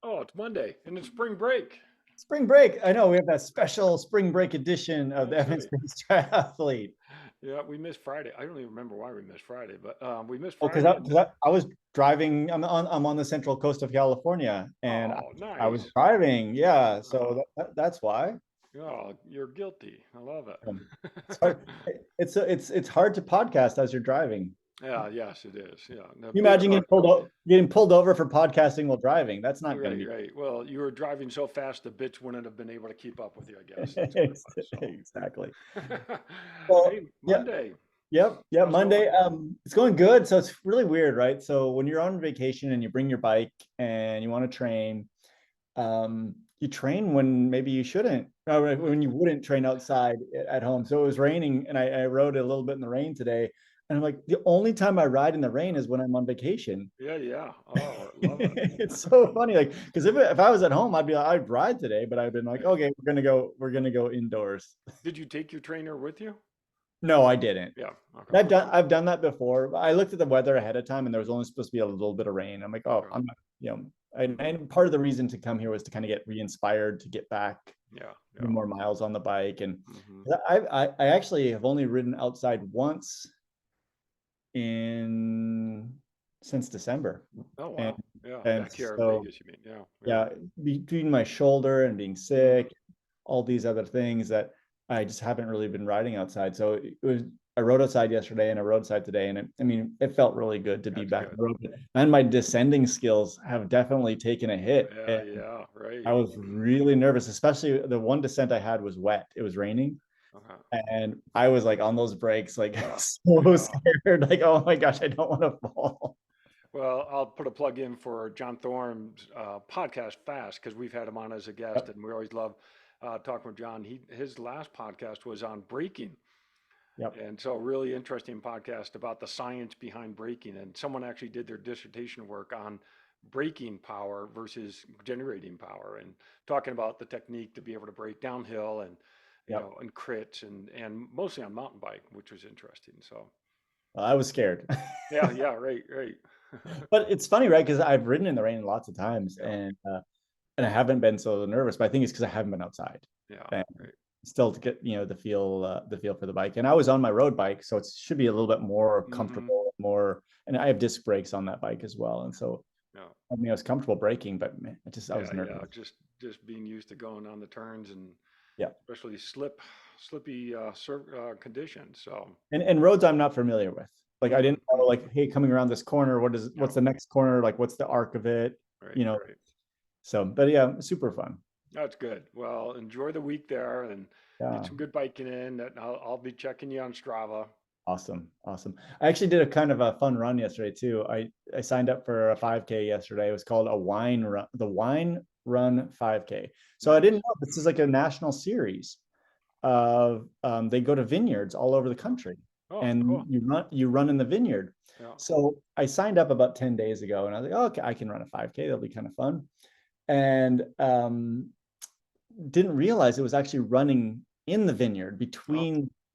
Oh, it's Monday and it's spring break. Spring break. I know we have that special spring break edition of the That's right. evidence-based triathlete. Yeah, we missed Friday. I don't even remember why we missed Friday, but we missed Oh, because Friday and I was driving. I'm on the central coast of California, and oh, I was nice. driving. Yeah, Uh, so that's why. oh, you're guilty. I love It's it. hard. It's hard to podcast as you're driving. Yeah, yes, it is. Yeah, no, You big imagine car. getting pulled over for podcasting while driving. That's not going Right, to right. Well, you were driving so fast the bitch wouldn't have been able to keep up with you, I guess. That's what it be was. exactly. So, Well, hey, yeah. Monday. Yep, yep. How's it going? Monday. It's going good. So it's really weird, right? So when you're on vacation and you bring your bike and you want to train, you train when maybe you shouldn't, or when you wouldn't train outside at home. So it was raining, and I rode a little bit in the rain today. And I'm like, the only time I ride in the rain is when I'm on vacation. Yeah, yeah. Oh, I love It's it. so funny, like because if I was at home, I'd be like, I'd ride today, but I've been like, Right. okay, we're gonna go indoors. Did you take your trainer with you? No, I didn't. Yeah. Okay. I've done that before. I looked at the weather ahead of time, and there was only supposed to be a little bit of rain. I'm like, oh, Okay. I'm not, and part of the reason to come here was to kind of get re-inspired to get back, Yeah. do Yeah. more miles on the bike. And Hmm. I actually have only ridden outside once in since December, Oh and wow. Yeah. and Back here in so Vegas, you mean? Yeah. Yeah. yeah, between my shoulder and being Hmm. sick, all these other things that I just haven't really been riding outside. So it was, I rode outside yesterday and I rode outside today. And I mean, it felt really good to be That's back on good. the road. And my descending skills have definitely taken a hit. Yeah. And Yeah. Right. I was really nervous, especially the one descent I had was wet. It was raining. Uh-huh. And I was like on those brakes, like so Yeah. scared, like, oh my gosh, I don't want to fall. Well, I'll put a plug in for John Thorne's podcast, Fast, because we've had him on as a guest, Yep. and we always love talking with John. His last podcast was on braking, Yep. and so a really interesting podcast about the science behind braking. And someone actually did their dissertation work on braking power versus generating power, and talking about the technique to be able to brake downhill and Yep. and crits and mostly on mountain bike, which was interesting. So Well, I was scared. yeah, yeah, right, right. But it's funny, right? Because I've ridden in the rain lots of times, Yeah, and I haven't been so nervous. But I think it's because I haven't been outside, yeah, and right. still to get the feel for the bike. And I was on my road bike, so it should be a little bit more Hmm. comfortable, more. And I have disc brakes on that bike as well, and so Yeah. I mean I was comfortable braking, but man, I was Yeah, yeah, nervous. just being used to going on the turns and Yeah, especially slippy conditions. So, and roads I'm not familiar with. Like I mm, didn't know, hmm, like, hey, coming around this corner, yeah, what's the next corner? Like, what's the arc of it? right, You know. right. So, but yeah, super fun. That's good. Well, enjoy the week there and get Yeah. some good biking in. And I'll be checking you on Strava. Awesome. Awesome. I actually did a kind of a fun run yesterday too. I signed up for a 5K yesterday. It was called a wine run, the Wine Run 5K. So I didn't Nice. know this is like a national series of they go to vineyards all over the Oh, country, oh, and cool. you run in the vineyard. Yeah. So I signed up about 10 days ago, and I was like, oh, okay, I can run a 5K. That'll be kind of fun. And didn't realize it was actually running in the vineyard Oh,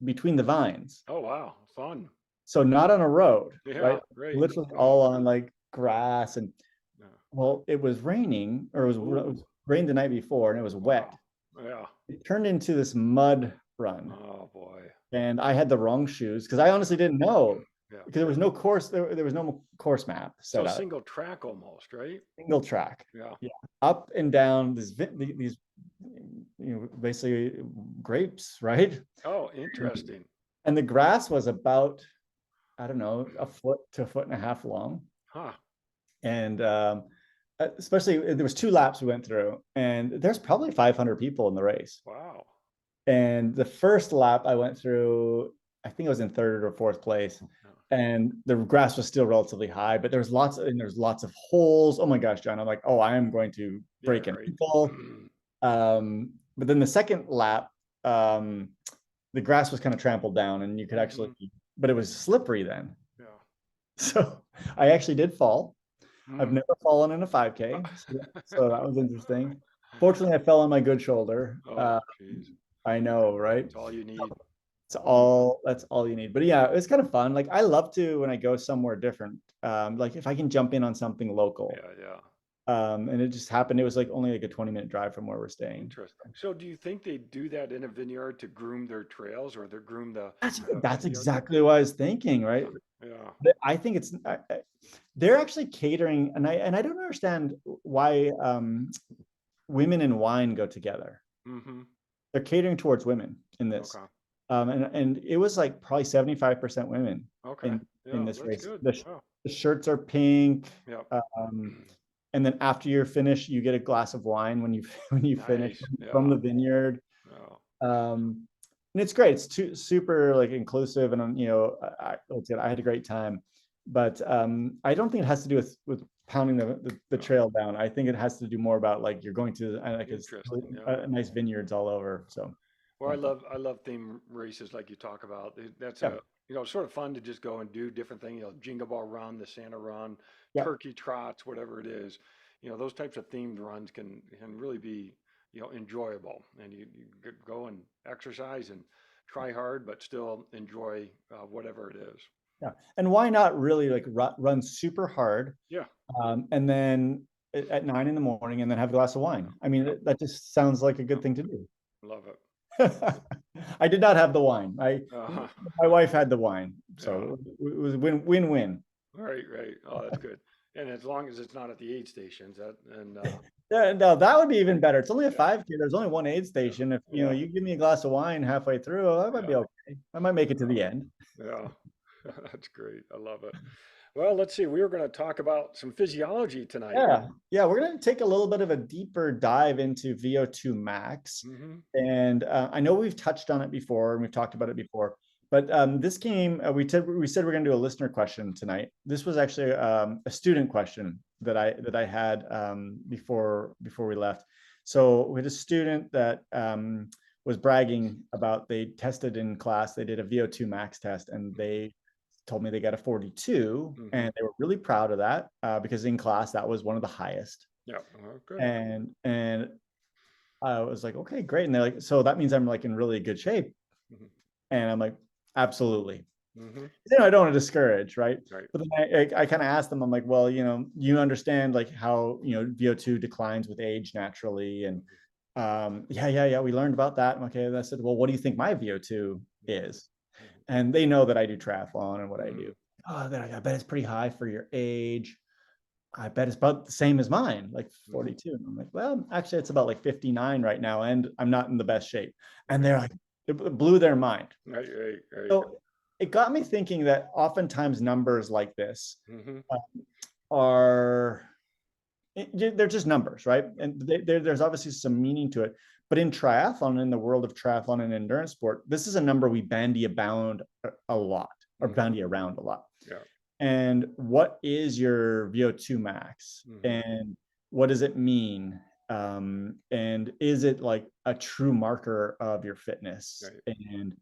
between the vines. oh, wow. Fun. So not on a road, Yeah, right? right. Literally Wow. all on like grass. And Yeah. well, it was raining, or it was Ooh, rained the night before, and it was wet. wow. Yeah. It turned into this mud run, Oh, boy. and I had the wrong shoes because I honestly didn't know, Yeah. because there was no course, there was no course map So set up. single track almost, right? Single track, Yeah. yeah, up and down these basically grapes, right? Oh, interesting. And the grass was about, I don't know, a foot to a foot and a half long. Huh. And especially there was two laps we went through, and there's probably 500 people in the race. Wow. And the first lap I went through, I think I was in third or fourth place, Yeah. and the grass was still relatively high, but there's lots of holes. Oh my gosh, John, I'm like, oh, I am going to Yeah, break an right. ankle. But then the second lap, um, the grass was kind of trampled down, and you could actually, Hmm. but it was slippery then. Yeah. So I actually did fall. I've Mm. never fallen in a 5K, so that was interesting. Fortunately, I fell on my good shoulder. Oh, geez. I know, right? That's all you need. That's all you need. But yeah, it's kind of fun. Like I love to when I go somewhere different. Like if I can jump in on something local, Yeah, yeah. And it just happened. It was like only like a 20-minute drive from where we're staying. Interesting. So do you think they do that in a vineyard to groom their trails or they groom That's the vineyard? exactly what I was thinking, right? Yeah. I think they're actually catering, and I don't understand why women and wine go together. Mm-hmm. They're catering towards women in this. Okay. And it was like probably 75% women Okay. in Yeah, this that's race. good. Yeah. The shirts are pink. Yep. Um, and then after you're finished, you get a glass of wine when you when you finish Nice. from Yeah. the vineyard. Yeah. And it's great. It's super like inclusive, and I had a great time. But I don't think it has to do with pounding the Yeah. trail down. I think it has to do more about like you're going to like it's Interesting. Yeah. nice vineyards all over. So Well, yeah, I love theme races like you talk about. That's yeah, sort of fun to just go and do different things. Jingle Ball Run, the Santa Run, yeah. Turkey Trots, whatever it is. Those types of themed runs can really be, enjoyable. And you go and exercise and try hard, but still enjoy whatever it is. Yeah. And why not really like run super hard, Yeah. and then at 9 in the morning, and then have a glass of wine. I mean, Yep. that just sounds like a good Yep. thing to do. Love it. I did not have the wine. Uh-huh. My wife had the wine, Yeah. so it was win-win. Right. Right. Oh, that's good. And as long as it's not at the aid stations, that and Yeah, no, that would be even better. It's only a yeah, 5K. There's only one aid yeah, station. If yeah, you give me a glass of wine halfway through, that might yeah, be okay. I might make it to yeah. the end. Yeah. That's great. I love it. Well, let's see. We were going to talk about some physiology tonight. Yeah, yeah, we're gonna take a little bit of a deeper dive into VO2 max, Hmm. and I know we've touched on it before and we've talked about it before, but this came. We said we're gonna do a listener question tonight. This was actually a student question that I had before we left. So we had a student that was bragging about they tested in class. They did a VO2 max test, and they told me they got a 42, Hmm. and they were really proud of that because in class that was one of the highest. Yeah. Good. And I was like, okay, great. And they're like, so that means I'm like in really good shape. Hmm. And I'm like, absolutely. Hmm. I don't want to discourage, right? Right. But then I kind of asked them, I'm like, well, you understand like how VO2 declines with age naturally, and yeah, we learned about that. Okay, and I said, well, what do you think my VO2 is? And they know that I do triathlon and what I do. Hmm. Oh, I bet it's pretty high for your age. I bet it's about the same as mine, like Hmm. 42. And I'm like, well, actually, it's about like 59 right now, and I'm not in the best shape. And Right. they're like, it blew their mind. Right. Right. Right. So it got me thinking that oftentimes numbers like this Hmm. uh, are they're just numbers, right? And there's obviously some meaning to it. But in triathlon, in the world of triathlon and endurance sport, this is a number we bandy about a lot, or Hmm. bandy around a lot. Yeah. And what is your VO2 max? Hmm. And what does it mean? And is it like a true marker of your fitness? Right. And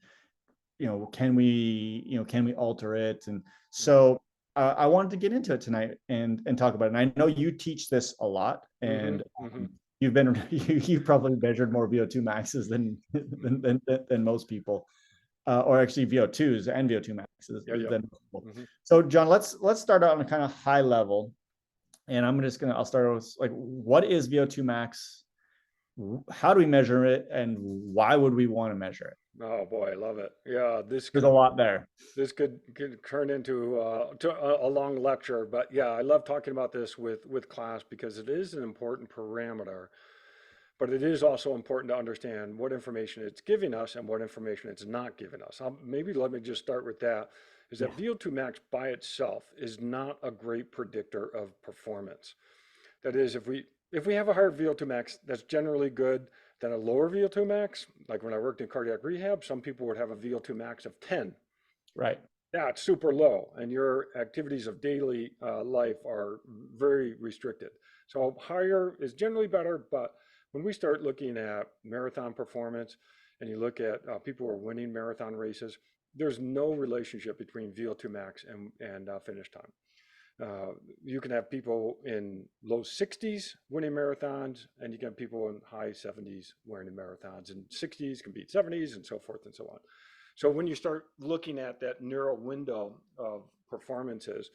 can we alter it? And Hmm. so I wanted to get into it tonight and talk about it. And I know you teach this a lot, Hmm. and Hmm. you've been you've probably measured more VO2 maxes than most people, or actually VO2s and VO2 maxes Yeah. Yeah. than most people. Hmm. So John, let's start out on a kind of high level, and I'll start with like, what is VO2 max? How do we measure it, and why would we want to measure it? Oh boy, I love it. Yeah. This There's a could lot there. This could turn into a long lecture, but yeah, I love talking about this with class because it is an important parameter, but it is also important to understand what information it's giving us and what information it's not giving us. Maybe let me just start with that, is that Yeah. VO2 max by itself is not a great predictor of performance. That is, if we have a higher VO2 max, that's generally good than a lower VO2 max. Like when I worked in cardiac rehab, some people would have a VO2 max of 10. Right. Yeah, it's super low, and your activities of daily life are very restricted. So higher is generally better, but when we start looking at marathon performance, and you look at people who are winning marathon races, there's no relationship between VO2 max and finish time. You can have people in low 60s winning marathons, and you can have people in high 70s winning marathons, and 60s can beat 70s, and so forth and so on. So when you start looking at that narrow window of performances,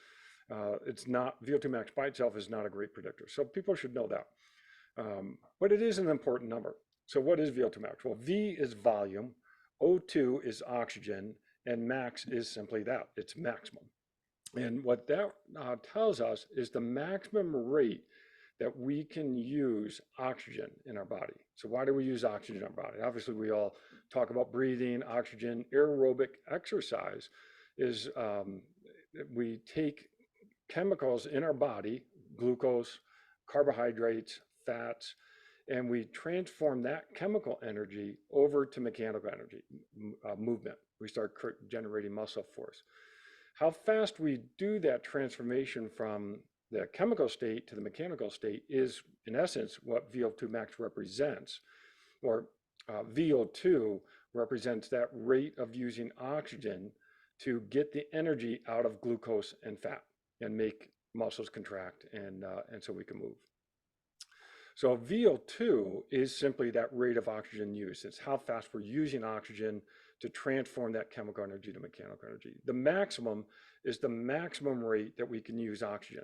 It's not, VO2 max by itself is not a great predictor. So people should know that. But it is an important number. So what is VO2 max? Well, V is volume, O2 is oxygen, and max is simply that, it's maximum. And what that tells us is the maximum rate that we can use oxygen in our body. So why do we use oxygen in our body? Obviously, we all talk about breathing, oxygen. Aerobic exercise is we take chemicals in our body, glucose, carbohydrates, fats, and we transform that chemical energy over to mechanical energy, movement. We start generating muscle force. How fast we do that transformation from the chemical state to the mechanical state is, in essence, what VO2 max represents, or VO2 represents that rate of using oxygen to get the energy out of glucose and fat and make muscles contract, and so we can move. So VO2 is simply that rate of oxygen use. It's how fast we're using oxygen to transform that chemical energy to mechanical energy. The maximum is the maximum rate that we can use oxygen.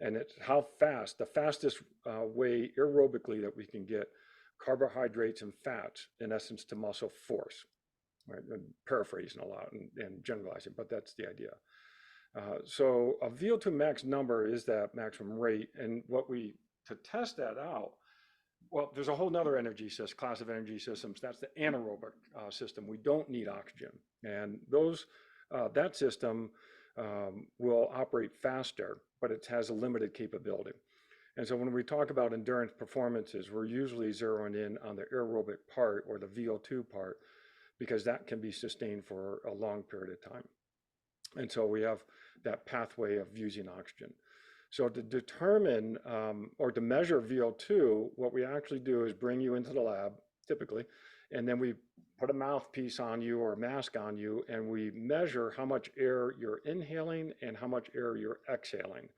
And it's how fast, the fastest way aerobically that we can get carbohydrates and fats, in essence, to muscle force. Right? I'm paraphrasing a lot and generalizing, but that's the idea. So a VO2 max number is that maximum rate. And to test that out, well, there's a whole nother energy system, class of energy systems. That's the anaerobic system. We don't need oxygen. And that system will operate faster, but it has a limited capability. And so when we talk about endurance performances, we're usually zeroing in on the aerobic part, or the VO2 part, because that can be sustained for a long period of time. And so we have that pathway of using oxygen. So to determine or to measure VO2, what we actually do is bring you into the lab, typically, and then we put a mouthpiece on you or a mask on you, and we measure how much air you're inhaling and how much air you're exhaling.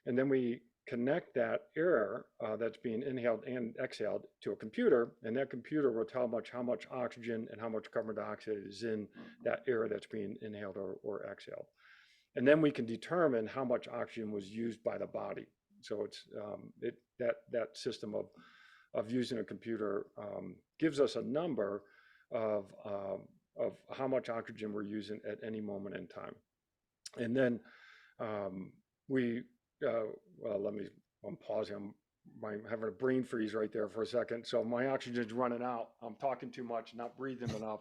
And then we connect that air that's being inhaled and exhaled to a computer, and that computer will tell how much oxygen and how much carbon dioxide is in that air that's being inhaled or exhaled. And then we can determine how much oxygen was used by the body. So it's that system of using a computer gives us a number of how much oxygen we're using at any moment in time. And then I'm pausing. I'm having a brain freeze right there for a second. So my oxygen's running out. I'm talking too much, not breathing enough.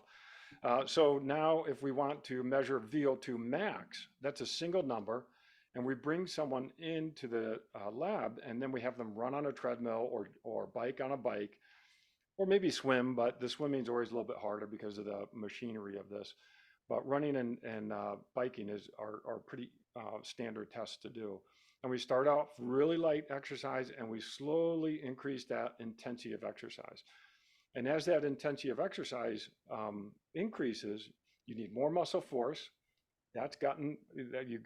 So now if we want to measure VO2 max, that's a single number, and we bring someone into the lab, and then we have them run on a treadmill or bike on a bike, or maybe swim, but the swimming is always a little bit harder because of the machinery of this. But running and biking are pretty standard tests to do. And we start out really light exercise, and we slowly increase that intensity of exercise. And as that intensity of exercise increases, you need more muscle force. You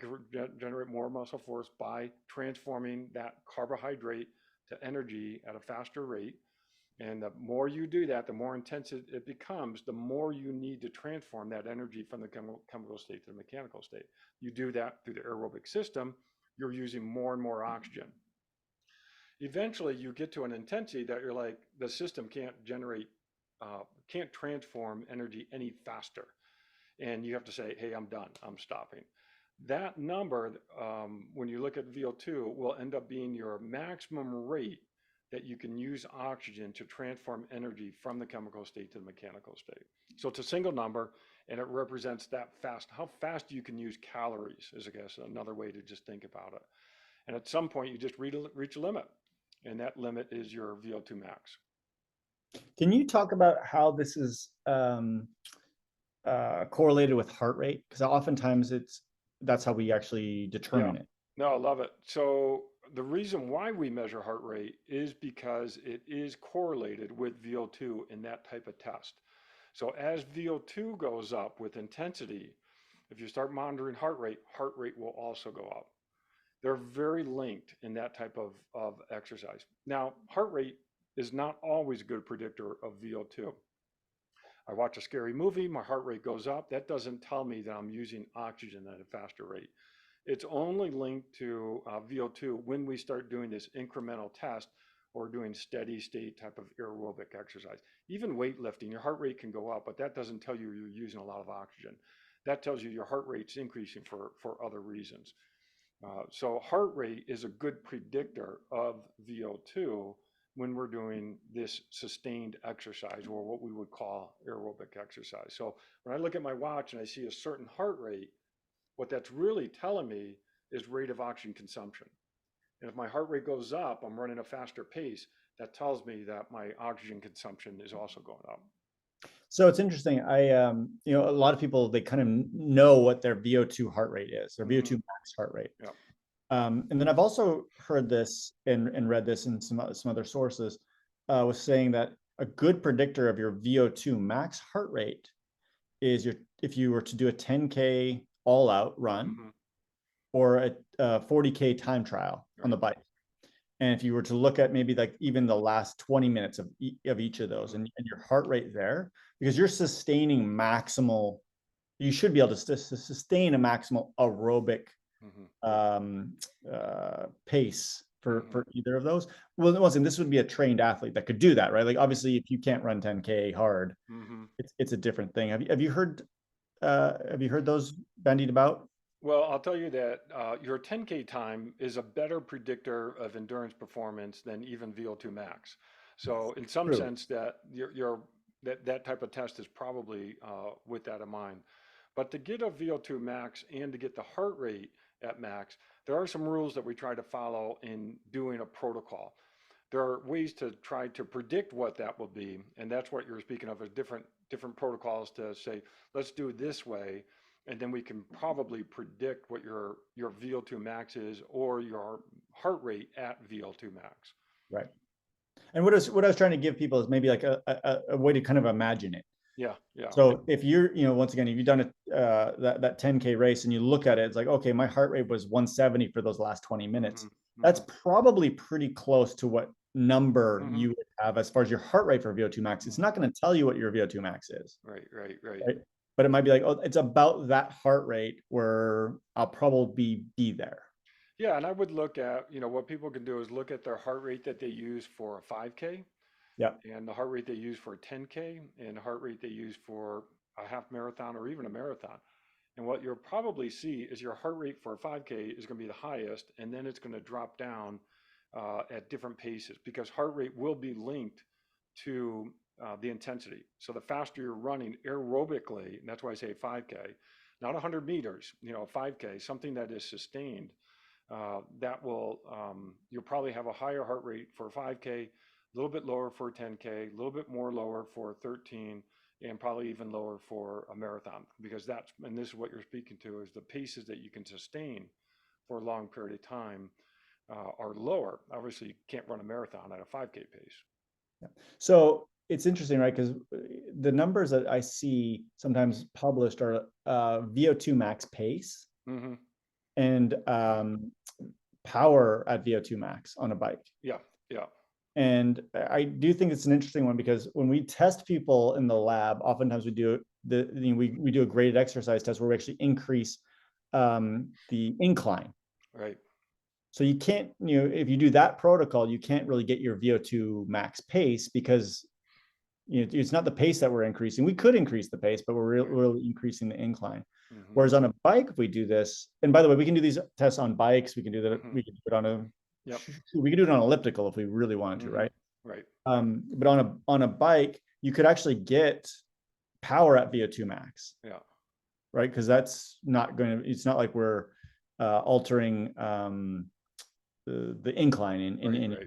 generate more muscle force by transforming that carbohydrate to energy at a faster rate. And the more you do that, the more intense it becomes, the more you need to transform that energy from the chemical state to the mechanical state. You do that through the aerobic system, you're using more and more oxygen. Eventually you get to an intensity that you're like, the system can't transform energy any faster. And you have to say, hey, I'm done, I'm stopping. That number, when you look at VO2, will end up being your maximum rate that you can use oxygen to transform energy from the chemical state to the mechanical state. So it's a single number, and it represents how fast you can use calories is, I guess, another way to just think about it. And at some point, you just reach a limit, and that limit is your VO2 max. Can you talk about how this is correlated with heart rate? Because oftentimes that's how we actually determine it. No, I love it. So the reason why we measure heart rate is because it is correlated with VO2 in that type of test. So as VO2 goes up with intensity, if you start monitoring heart rate will also go up. They're very linked in that type of exercise. Now, heart rate is not always a good predictor of VO2. I watch a scary movie, my heart rate goes up. That doesn't tell me that I'm using oxygen at a faster rate. It's only linked to VO2 when we start doing this incremental test or doing steady state type of aerobic exercise. Even weightlifting, your heart rate can go up, but that doesn't tell you you're using a lot of oxygen. That tells you your heart rate's increasing for other reasons. So heart rate is a good predictor of VO2 when we're doing this sustained exercise, or what we would call aerobic exercise. So when I look at my watch and I see a certain heart rate, what that's really telling me is rate of oxygen consumption. And if my heart rate goes up, I'm running a faster pace, that tells me that my oxygen consumption is also going up. So it's interesting. A lot of people, they kind of know what their VO2 heart rate is, their VO2 max heart rate. Yeah. And then I've also heard this and read this in some other sources, was saying that a good predictor of your VO2 max heart rate is if you were to do a 10K all out run or a 40K time trial on the bike. And if you were to look at maybe like even the last 20 minutes of each of those and your heart rate there, because you're sustaining maximal, you should be able to sustain a maximal aerobic pace for either of those. Well, listen, this would be a trained athlete that could do that, right? Like obviously, if you can't run 10K hard, it's a different thing. Have you heard those bandied about? Well, I'll tell you that your 10K time is a better predictor of endurance performance than even VO2 max. So in some sense that that type of test is probably with that in mind. But to get a VO2 max and to get the heart rate at max, there are some rules that we try to follow in doing a protocol. There are ways to try to predict what that will be, and that's what you're speaking of, is different protocols to say, let's do it this way, and then we can probably predict what your VO2 max is or your heart rate at VO2 max. Right. And what I was trying to give people is maybe like a way to kind of imagine it. Yeah, yeah. So if you're, once again, if you've done that 10K race and you look at it, it's like, okay, my heart rate was 170 for those last 20 minutes. That's probably pretty close to what number you would have as far as your heart rate for VO2 max. It's not going to tell you what your VO2 max is. Right. But it might be like, oh, it's about that heart rate where I'll probably be there. Yeah, and I would look at, what people can do is look at their heart rate that they use for a 5K. Yeah. And the heart rate they use for a 10K and the heart rate they use for a half marathon or even a marathon. And what you'll probably see is your heart rate for a 5K is going to be the highest, and then it's going to drop down at different paces, because heart rate will be linked to the intensity. So the faster you're running aerobically, and that's why I say 5K, not 100 meters, 5K, something that is sustained, that will, you'll probably have a higher heart rate for 5K, a little bit lower for 10K, a little bit more lower for 13, and probably even lower for a marathon, because and this is what you're speaking to, is the paces that you can sustain for a long period of time are lower. Obviously, you can't run a marathon at a 5K pace. Yeah. So it's interesting, right? Because the numbers that I see sometimes published are VO2 max pace and power at VO2 max on a bike. Yeah. And I do think it's an interesting one, because when we test people in the lab, oftentimes we do we do a graded exercise test where we actually increase the incline. Right. So you can't, if you do that protocol, you can't really get your VO2 max pace, because it's not the pace that we're increasing. We could increase the pace, but we're really increasing the incline. Whereas on a bike, if we do this, and by the way, we can do these tests on bikes. We can do that. We can do it on a. Yep. We can do it on elliptical if we really wanted to, right? Right. But on a bike, you could actually get power at VO2 max. Yeah. Right, because that's not going to. It's not like we're altering the incline in any way.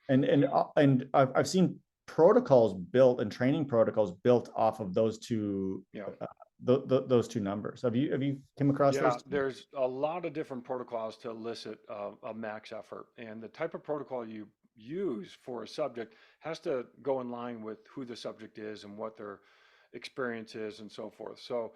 And I've seen protocols built and training protocols built off of those two. Those two numbers. Have you come across those? Yeah, there's a lot of different protocols to elicit a max effort, and the type of protocol you use for a subject has to go in line with who the subject is and what their experience is and so forth. So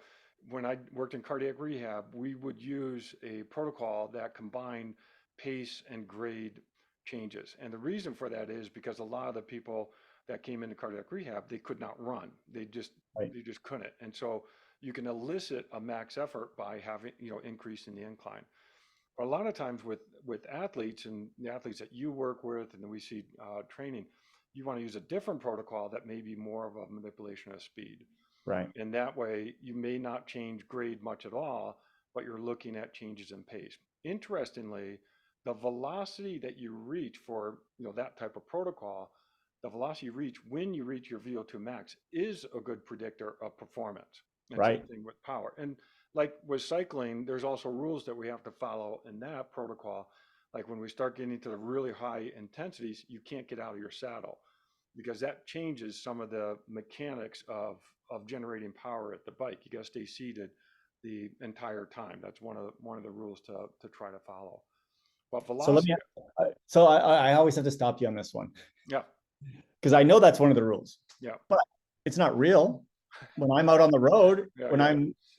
when I worked in cardiac rehab, we would use a protocol that combined pace and grade changes. And the reason for that is because a lot of the people that came into cardiac rehab, they could not run. They just couldn't. And so you can elicit a max effort by having, increasing the incline. But a lot of times with athletes and the athletes that you work with and that we see training, you want to use a different protocol that may be more of a manipulation of speed. Right. And that way you may not change grade much at all, but you're looking at changes in pace. Interestingly, the velocity that you reach for, that type of protocol, the velocity you reach when you reach your VO2 max is a good predictor of performance. And same Right. thing with power. And like with cycling, there's also rules that we have to follow in that protocol. Like when we start getting to the really high intensities, you can't get out of your saddle because that changes some of the mechanics of generating power at the bike. You got to stay seated the entire time. That's one of the rules to try to follow. But So let velocity, me, so I always have to stop you on this one yeah, because I know that's one of the rules, yeah, but it's not real. When I'm out on the road, yeah, when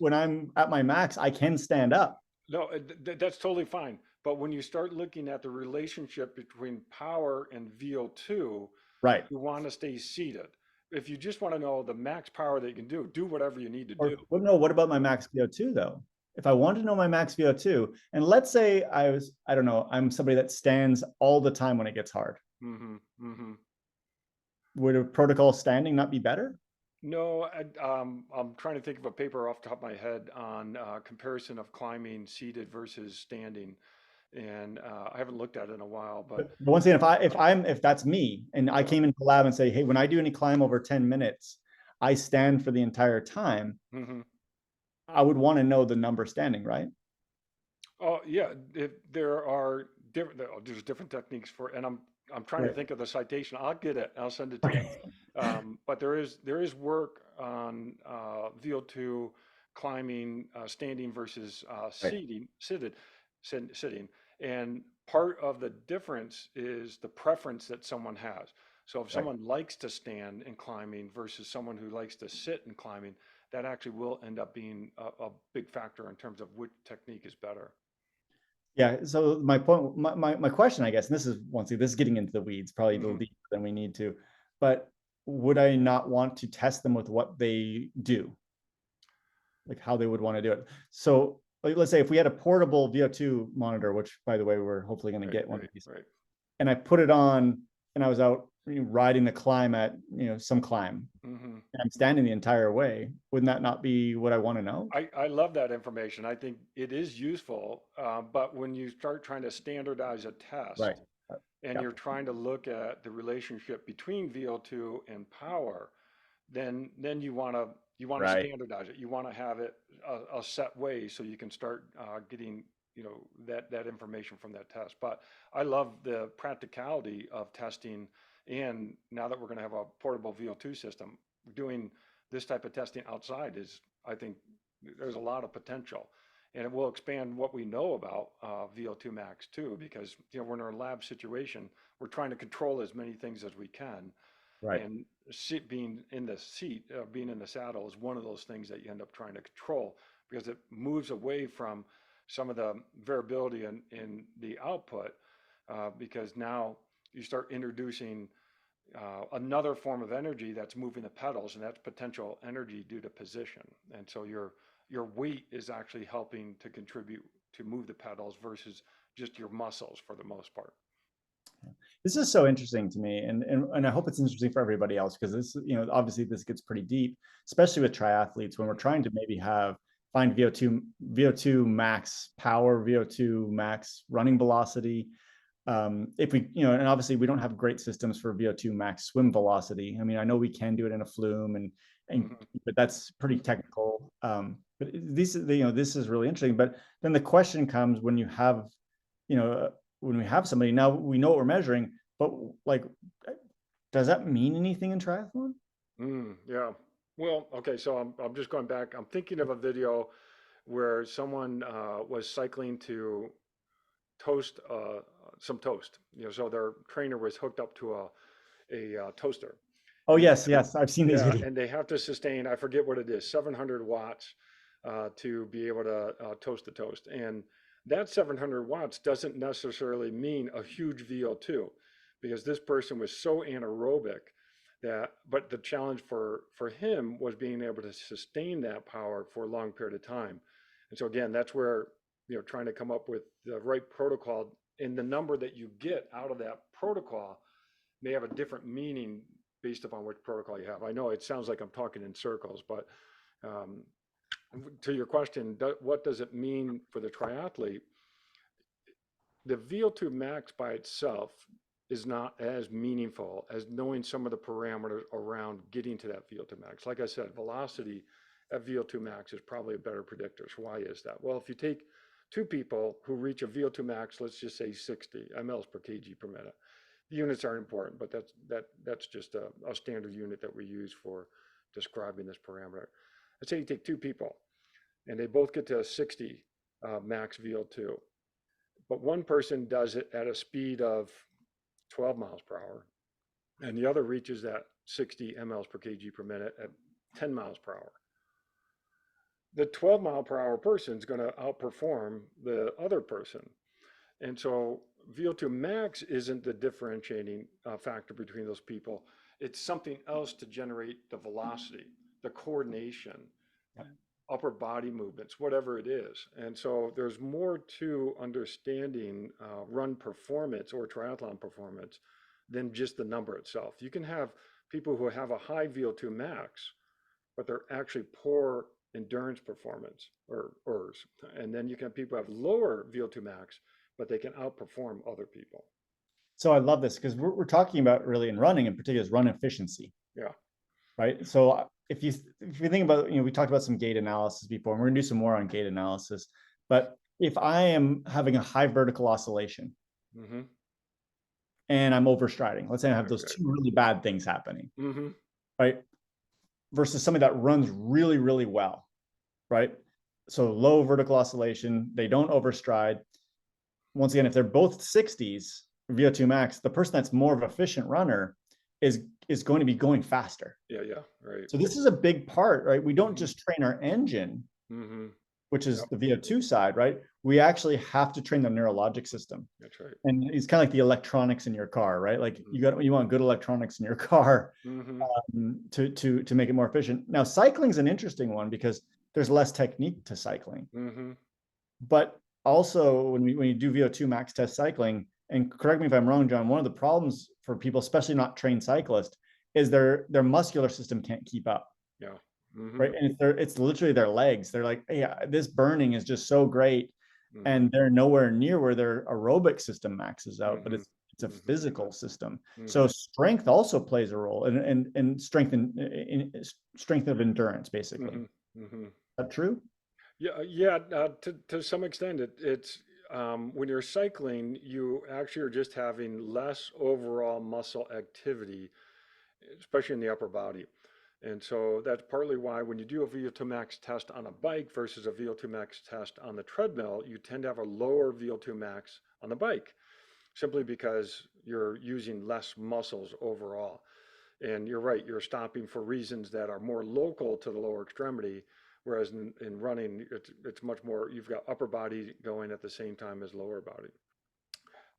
yeah. I'm at my max, I can stand up. No, that's totally fine. But when you start looking at the relationship between power and VO2, Right. you want to stay seated. If you just want to know the max power that you can do whatever you need to Or do. well, no, what about my max VO2 though? If I want to know my max VO2, and let's say I don't know, I'm somebody that stands all the time when it gets hard. Hmm. Hmm. Would a protocol standing not be better? No, I'm trying to think of a paper off the top of my head on comparison of climbing seated versus standing, and I haven't looked at it in a while. But But once again, if that's me and I yeah, came into the lab and say, hey, when I do any climb over 10 minutes, I stand for the entire time, hmm, I would want to know the number standing, right? oh yeah, if there are there's different techniques for, and I'm trying to Right. think of the citation. I'll get it. I'll send it to you. Okay. But there is work on VO2 climbing, standing versus Right. sitting, and part of the difference is the preference that someone has. So if Right. someone likes to stand in climbing versus someone who likes to sit in climbing, that actually will end up being a big factor in terms of which technique is better. Yeah. So my point, my question, I guess, and this is once again, this is getting into the weeds, probably a little Hmm. deeper than we need to, but would I not want to test them with what they do, like how they would want to do it? So like, let's say if we had a portable VO2 monitor, which by the way, we're hopefully going to Right, get one of right, these, right. and I put it on and I was out riding the climb at, some climb, Hmm. and I'm standing the entire way, wouldn't that not be what I want to know? I love that information. I think it is useful, but when you start trying to standardize a Right. test and Yep. you're trying to look at the relationship between VO2 and power, then you want to Right. standardize it. You want to have it a set way so you can start getting that information from that test. But I love the practicality of testing, and now that we're going to have a portable VO2 system, doing this type of testing outside is, I think, there's a lot of potential. And it will expand what we know about VO2 max too, because we're in our lab situation. We're trying to control as many things as we can, Right. and being in the seat, being in the saddle is one of those things that you end up trying to control because it moves away from some of the variability in the output, because now you start introducing another form of energy that's moving the pedals, and that's potential energy due to position. And so your weight is actually helping to contribute to move the pedals versus just your muscles for the most part. This is so interesting to me, and I hope it's interesting for everybody else because this, obviously this gets pretty deep, especially with triathletes when we're trying to maybe find VO2 max power, VO2 max running velocity. If we, and obviously we don't have great systems for VO2 max swim velocity. I mean, I know we can do it in a flume, and Mm-hmm. but that's pretty technical. But this is really interesting. But then the question comes when you have, you know, when we have somebody, now we know what we're measuring, but like, does that mean anything in triathlon? Yeah. Well, okay. So I'm just going back. I'm thinking of a video where someone was cycling to toast some toast. So their trainer was hooked up to a toaster, Oh, and yes, yes, I've seen these yeah, videos. and they have to sustain, I forget what it is, 700 watts to be able to toast the toast. And that 700 watts doesn't necessarily mean a huge VO2 because this person was so anaerobic but the challenge for him was being able to sustain that power for a long period of time. And so again, that's where, trying to come up with the right protocol and the number that you get out of that protocol may have a different meaning based upon which protocol you have. I know it sounds like I'm talking in circles, but um, to your question, what does it mean for the triathlete? The VO2 max by itself is not as meaningful as knowing some of the parameters around getting to that VO2 max. Like I said, velocity at VO2 max is probably a better predictor. So why is that? Well, if you take two people who reach a VO2 max, let's just say 60 mLs per kg per minute. The units aren't important, but that's just a standard unit that we use for describing this parameter. Let's say you take two people and they both get to 60 max VO2, but one person does it at a speed of 12 miles per hour, and the other reaches that 60 mLs per kg per minute at 10 miles per hour. The 12 mile per hour person is going to outperform the other person. And so VO2 max isn't the differentiating factor between those people. It's something else to generate the velocity, the coordination, upper body movements, whatever it is. And so there's more to understanding run performance or triathlon performance than just the number itself. You can have people who have a high VO2 max, but they're actually poor endurance performance and then you can have people who have lower VO2 max, but they can outperform other people. So I love this because we're talking about really in running in particular is run efficiency. Yeah. Right. So if you think about, we talked about some gait analysis before, and we're gonna do some more on gait analysis. But if I am having a high vertical oscillation and I'm overstriding, let's say I have those two really bad things happening, right? Versus somebody that runs really, really well, right? So low vertical oscillation, they don't overstride. Once again, if they're both 60s VO2 max, the person that's more of an efficient runner is going to be going faster. Yeah, right. So this is a big part, right? We don't just train our engine, which is the VO2 side, right? We actually have to train the neurologic system. That's right. And it's kind of like the electronics in your car, right? Like you want good electronics in your car to make it more efficient. Now, cycling is an interesting one because there's less technique to cycling. But also when you do VO2 max test cycling, and correct me if I'm wrong, John, one of the problems for people, especially not trained cyclists, is their muscular system can't keep up. Yeah. Right. And it's literally their legs. They're like, hey, this burning is just so great. And they're nowhere near where their aerobic system maxes out, but it's a physical system. So strength also plays a role in strength of endurance, basically. Is that true? Yeah. To some extent, it's when you're cycling, you actually are just having less overall muscle activity, especially in the upper body. And so that's partly why when you do a VO2 max test on a bike versus a VO2 max test on the treadmill, you tend to have a lower VO2 max on the bike, simply because you're using less muscles overall. And you're right, you're stopping for reasons that are more local to the lower extremity, whereas in running, it's much more, you've got upper body going at the same time as lower body.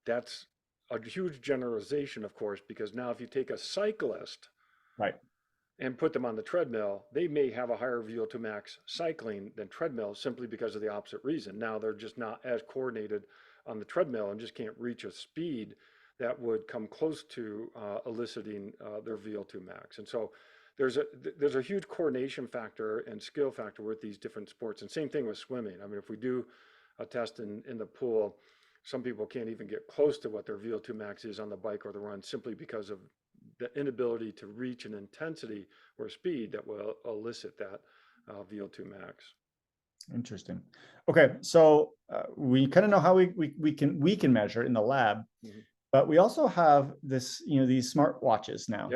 That's a huge generalization, of course, because now if you take a cyclist, right, and put them on the treadmill, they may have a higher VO2 max cycling than treadmill simply because of the opposite reason. Now they're just not as coordinated on the treadmill and just can't reach a speed that would come close to eliciting their VO2 max. And so there's a huge coordination factor and skill factor with these different sports. And same thing with swimming. I mean, if we do a test in the pool, some people can't even get close to what their VO2 max is on the bike or the run simply because of the inability to reach an intensity or speed that will elicit that VO2 max. Interesting. Okay, so we kind of know how we can measure in the lab, but we also have this, these smart watches now,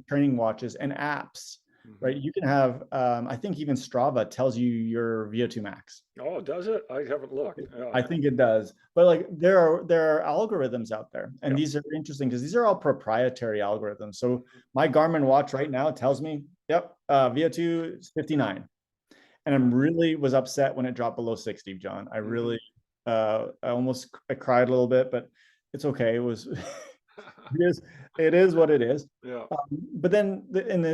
training watches and apps, right? You can have, I think even Strava tells you your VO2 max. Oh, does it? I haven't looked. I think it does, but like there are algorithms out there, and these are interesting because these are all proprietary algorithms. So my Garmin watch right now tells me, yep, VO2 is 59, and I'm really was upset when it dropped below 60, John. I really, I cried a little bit, but it's okay. It was it is what it is. Yeah. But then,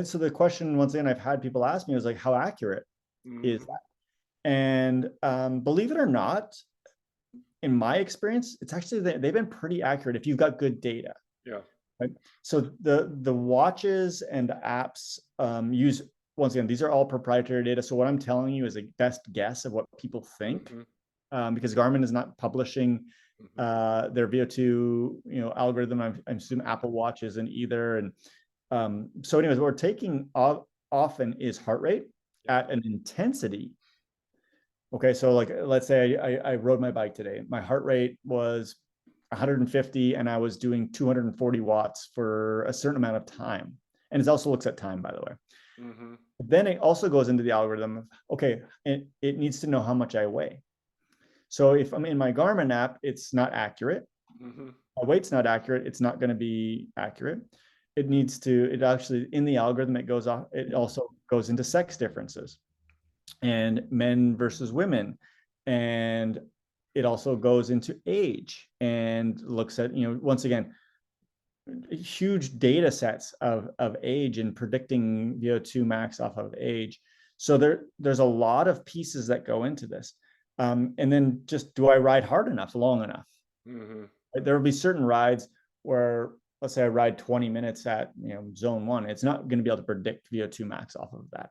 so the question, once again, I've had people ask me is like, how accurate is Hmm. that? And believe it or not, in my experience, it's actually, they've been pretty accurate if you've got good data. Yeah. Right? So the watches and the apps use, once again, these are all proprietary data. So what I'm telling you is a best guess of what people think, Hmm. because Garmin is not publishing Hmm. their VO2, algorithm. I'm assuming Apple Watch isn't either. And so anyways, what we're taking often is heart rate Yeah. at an intensity. Okay, so like let's say I rode my bike today. My heart rate was 150 and I was doing 240 watts for a certain amount of time. And it also looks at time, by the way. Hmm. Then it also goes into the algorithm of, okay, it needs to know how much I weigh. So if I'm in my Garmin app, it's not accurate. Hmm. My weight's not accurate. It's not going to be accurate. It actually, in the algorithm, it also goes into sex differences and men versus women. And it also goes into age and looks at, once again, huge data sets of age and predicting VO2 max off of age. So there's a lot of pieces that go into this. And then just, do I ride hard enough, long enough? Hmm. There will be certain rides where, let's say I ride 20 minutes at zone 1, it's not going to be able to predict VO2 max off of that.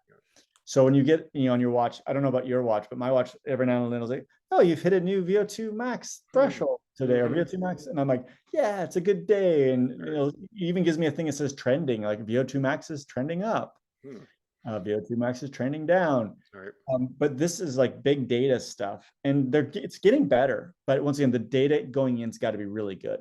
So when you get, on your watch, I don't know about your watch, but my watch every now and then will say, oh, you've hit a new VO2 max threshold today, or Hmm. VO2 max. And I'm like, yeah, it's a good day. And, Right. it even gives me a thing that says trending, like VO2 max is trending up. Hmm. VO2 max is trending down. Right. But this is like big data stuff, and it's getting better. But once again, the data going in's got to be really good.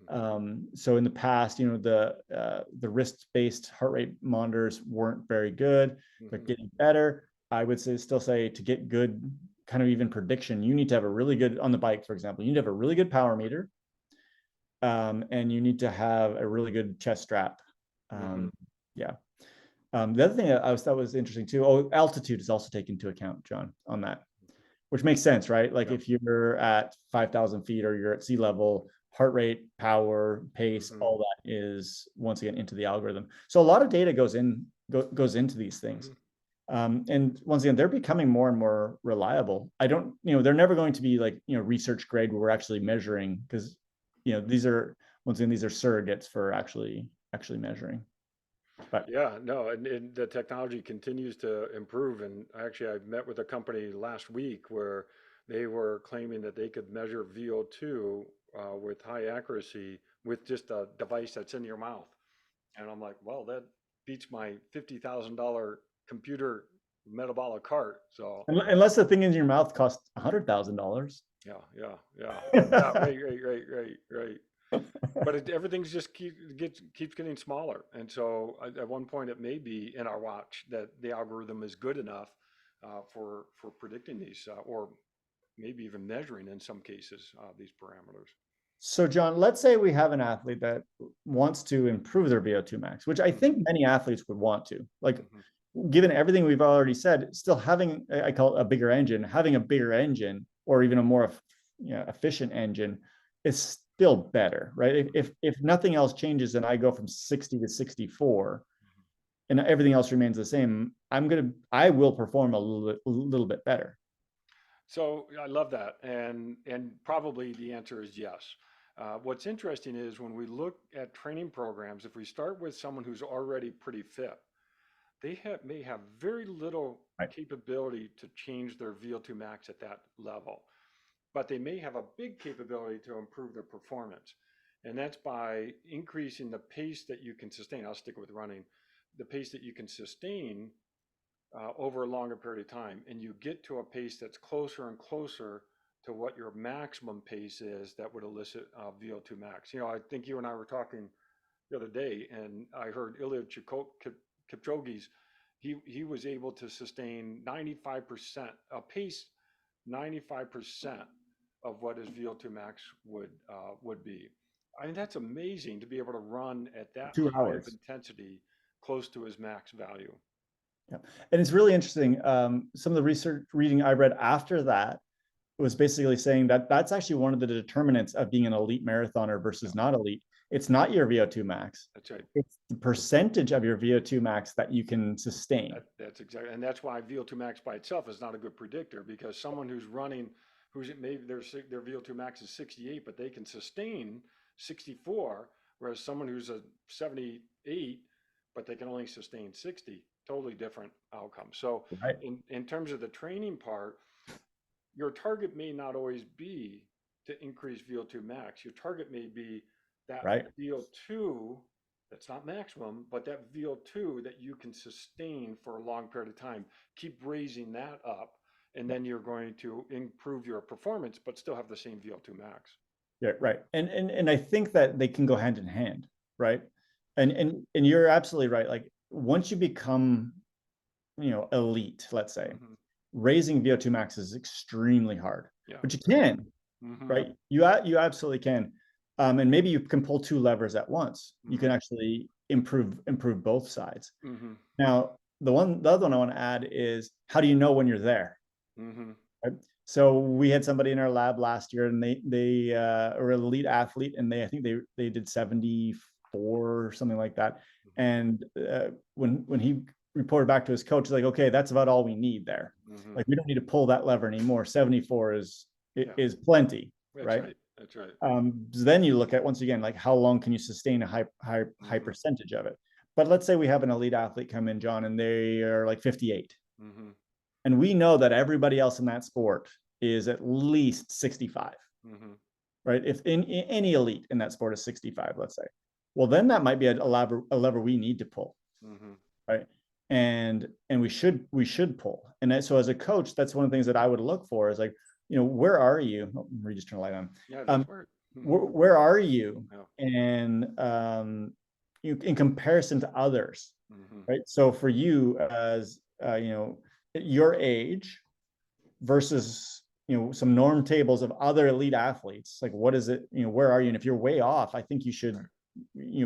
Hmm. So in the past, the wrist-based heart rate monitors weren't very good. They're Hmm. getting better. I would still say to get good kind of even prediction, you need to have a really good, on the bike, for example, you need to have a really good power meter, and you need to have a really good chest strap. Hmm. Yeah. The other thing that I thought was interesting too, altitude is also taken into account, John, on that, which makes sense, right? Like Yeah. if you're at 5,000 feet or you're at sea level, heart rate, power, pace, Hmm. all that is once again into the algorithm. So a lot of data goes into these things. Hmm. And once again, they're becoming more and more reliable. I don't, they're never going to be like, research grade where we're actually measuring, because, these are, once again, these are surrogates for actually measuring. But Yeah, no, and the technology continues to improve. And actually, I met with a company last week where they were claiming that they could measure VO2 with high accuracy with just a device that's in your mouth. And I'm like, well, that beats my $50,000 computer metabolic cart. So, unless the thing in your mouth costs $100,000. yeah, yeah, yeah, yeah, right. But everything's just keeps getting smaller, and so at one point it may be in our watch that the algorithm is good enough for predicting these, or maybe even measuring in some cases these parameters. So, John, let's say we have an athlete that wants to improve their VO2 max, which I Hmm. think many athletes would want to. Like, Hmm. given everything we've already said, still having, I call it a bigger engine, having a bigger engine or even a more efficient engine is still better, right? If nothing else changes and I go from 60 to 64 and everything else remains the same, I will perform a little bit better. So I love that, and probably the answer is yes. What's interesting is when we look at training programs, if we start with someone who's already pretty fit, may have very little Right. capability to change their VO2 max at that level, but they may have a big capability to improve their performance. And that's by increasing the pace that you can sustain. I'll stick with running, the pace that you can sustain over a longer period of time. And you get to a pace that's closer and closer to what your maximum pace is that would elicit VO2 max. I think you and I were talking the other day, and I heard Eliud Kipchoge's, he was able to sustain 95% a pace, 95% of what his VO2 max would be. I mean, that's amazing to be able to run at that Two high of hours. intensity close to his max value. Yeah. And it's really interesting. Some of the research reading I read after that was basically saying that that's actually one of the determinants of being an elite marathoner Yeah. versus not elite, It's not your VO2 max. That's right. It's the percentage of your VO2 max that you can sustain. That's exactly, and that's why VO2 max by itself is not a good predictor, because someone who's running, who's maybe their VO2 max is 68, but they can sustain 64, whereas someone who's a 78, but they can only sustain 60, totally different outcome. So Right. in terms of the training part, your target may not always be to increase VO2 max. Your target may be that Right. VO2 that's not maximum, but that VO2 that you can sustain for a long period of time. Keep raising that up, and then you're going to improve your performance, but still have the same VO2 max. Yeah, right. And I think that they can go hand in hand, right? And you're absolutely right. Like once you become, elite, let's say, Mm-hmm. raising VO2 max is extremely hard. Yeah. But you can, Mm-hmm. right? You absolutely can. And maybe you can pull two levers at once. You can actually improve both sides. Mm-hmm. Now, the other one I want to add is, how do you know when you're there? Mm-hmm. Right? So we had somebody in our lab last year, and they were an elite athlete, and I think they did 74 or something like that. And when he reported back to his coach, he's like, okay, that's about all we need there. Mm-hmm. Like we don't need to pull that lever anymore. 74 is plenty, That's right. That's right. So then you look at, once again, like how long can you sustain a high percentage of it? But let's say we have an elite athlete come in, John, and they are like 58. Mm-hmm. And we know that everybody else in that sport is at least 65, Mm-hmm. right? If in any elite in that sport is 65, let's say, well, then that might be a lever we need to pull, Mm-hmm. right? And we should pull. And so as a coach, that's one of the things that I would look for is like, where are you? Oh, we just turn the light on. Yeah, that's where. Where are you? Yeah. And in comparison to others, Mm-hmm. right? So for you as your age versus some norm tables of other elite athletes, like what is it, where are you? And if you're way off, I think you should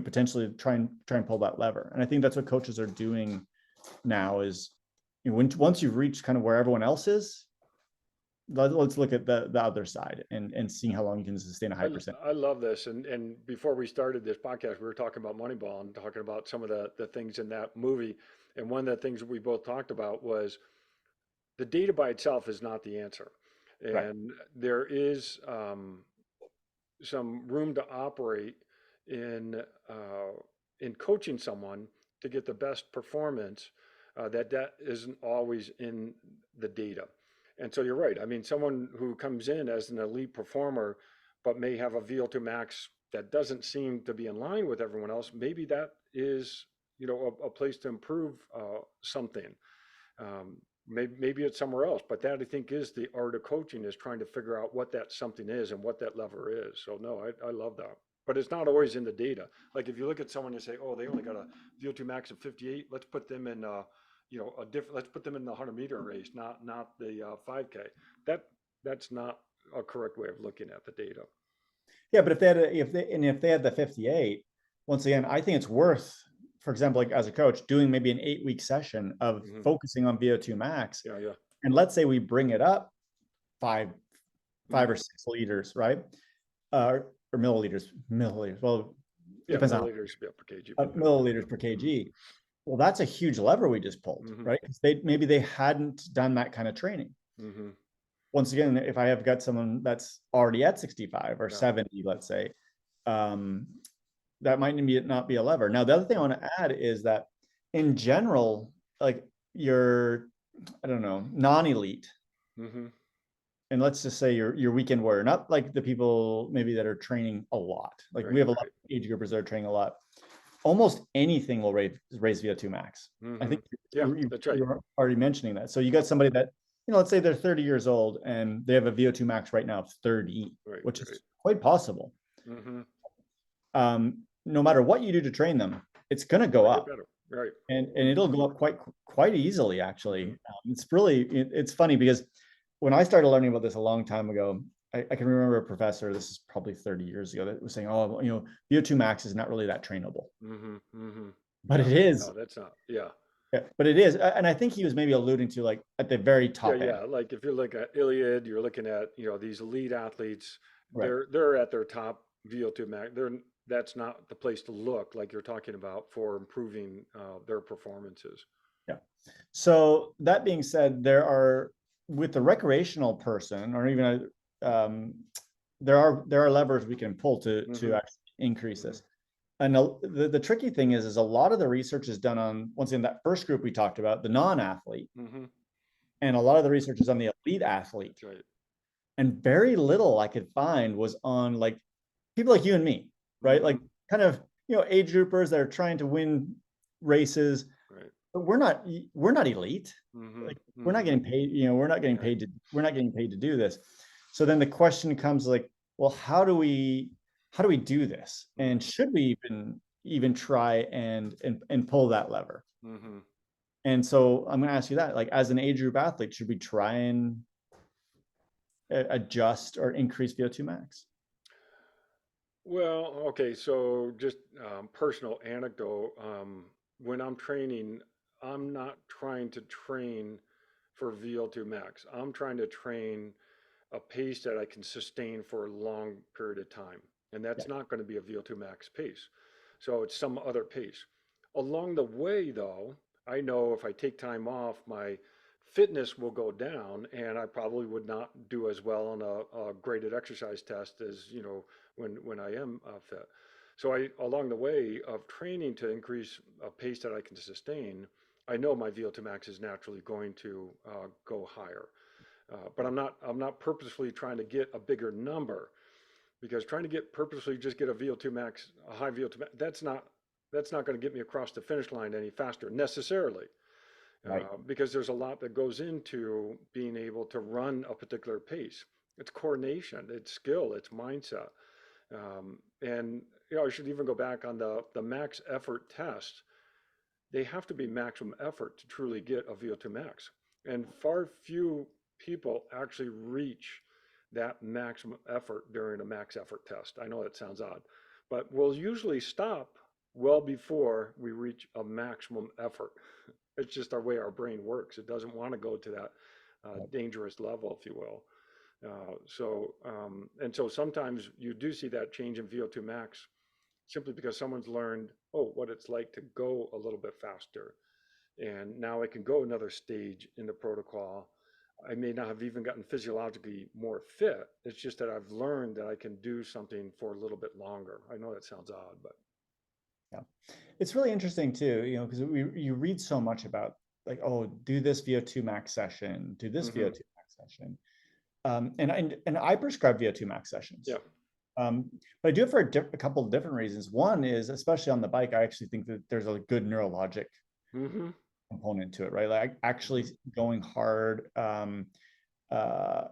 potentially try and pull that lever. And I think that's what coaches are doing now is once you've reached kind of where everyone else is, let's look at the other side and seeing how long you can sustain a high percent. I love this. And before we started this podcast, we were talking about Moneyball and talking about some of the things in that movie. And one of the things we both talked about was the data by itself is not the answer. And Right. there is some room to operate in coaching someone to get the best performance that isn't always in the data. And so you're right. I mean, someone who comes in as an elite performer, but may have a VO2 max that doesn't seem to be in line with everyone else, maybe that is, a place to improve something. Maybe it's somewhere else, but that I think is the art of coaching, is trying to figure out what that something is and what that lever is. So no, I love that. But it's not always in the data. Like if you look at someone and say, oh, they only got a VO2 max of 58, let's put them in let's put them in the 100-meter race, not the 5K. That's not a correct way of looking at the data. Yeah, but if they had the 58, once again, I think it's worth, for example, like as a coach, doing maybe an 8-week session of focusing on VO2 max. Yeah, yeah. And let's say we bring it up five or 6 liters, right? Or milliliters. Well, Yeah, depends on milliliters per kg. milliliters per kg. Well, that's a huge lever we just pulled, right? Because maybe they hadn't done that kind of training. Once again, if I have got someone that's already at 65 or 70, let's say, that might not be a lever. Now, the other thing I want to add is that in general, like you're, I don't know, non-elite, and let's just say your weekend warrior, not like the people maybe that are training a lot. Like we have a lot of age groupers that are training a lot. Almost anything will raise VO2 max. I think that's right. You're already mentioning that. So you got somebody that, let's say they're 30 years old and they have a VO2 max right now of 30, which is quite possible. No matter what you do to train them, it's going to go up. Right. And it'll go up quite easily, actually. It's funny because when I started learning about this a long time ago, I can remember a professor, this is probably 30 years ago, that was saying, oh, VO2 max is not really that trainable. But it is. No, that's not. Yeah. Yeah, but it is. And I think he was maybe alluding to like at the very top end. Yeah. Like if you're looking at Iliad, you're looking at, these elite athletes, they're at their top VO2 max. that's not the place to look like you're talking about for improving their performances. Yeah. So that being said, with the recreational person, or even um, there are levers we can pull to Hmm. actually increase Hmm. this. And the tricky thing is a lot of the research is done on, once again, that first group we talked about, the non-athlete, Hmm. and a lot of the research is on the elite athlete. That's right. And very little I could find was on like people like you and me, right? Hmm. Like kind of, age groupers that are trying to win races, Right. but we're not elite. Hmm. Like we're not Hmm. getting paid, Right. we're not getting paid to do this. So then the question comes like, well, how do we do this? And Hmm. should we even try and pull that lever? Hmm. And so I'm going to ask you that, like, as an age group athlete, should we try and adjust or increase VO2 max? Well, okay, so just personal anecdote. When I'm training, I'm not trying to train for VO2 max. I'm trying to train a pace that I can sustain for a long period of time. And Yeah. that's not going to be a VO2 max pace. So it's some other pace. Along the way, though, I know if I take time off, my fitness will go down and I probably would not do as well on a graded exercise test as, when I am fit. So along the way of training to increase a pace that I can sustain, I know my VO2 max is naturally going to go higher. But I'm not purposefully trying to get a bigger number because trying to purposely just get a VO2 max, a high VO2 max, that's not going to get me across the finish line any faster necessarily. Right. Because there's a lot that goes into being able to run a particular pace. It's coordination, it's skill, it's mindset. And I should even go back on the max effort test. They have to be maximum effort to truly get a VO2 max. And far few people actually reach that maximum effort during a max effort test. I know that sounds odd, but we'll usually stop well before we reach a maximum effort. It's just our way our brain works. It doesn't want to go to that dangerous level, if you will. And so sometimes you do see that change in VO2 max simply because someone's learned, oh, what it's like to go a little bit faster. And now I can go another stage in the protocol. I may not have even gotten physiologically more fit. It's just that I've learned that I can do something for a little bit longer. I know that sounds odd, but Yeah. It's really interesting too, because you read so much about like, oh, do this VO2 max session, do this hmm. VO2 max session. And I prescribe VO2 max Yeah. sessions. But I do it for a couple of different reasons. One is, especially on the bike, I actually think that there's a good neurologic Hmm. component to it, right? Like actually Hmm. going hard. Uh,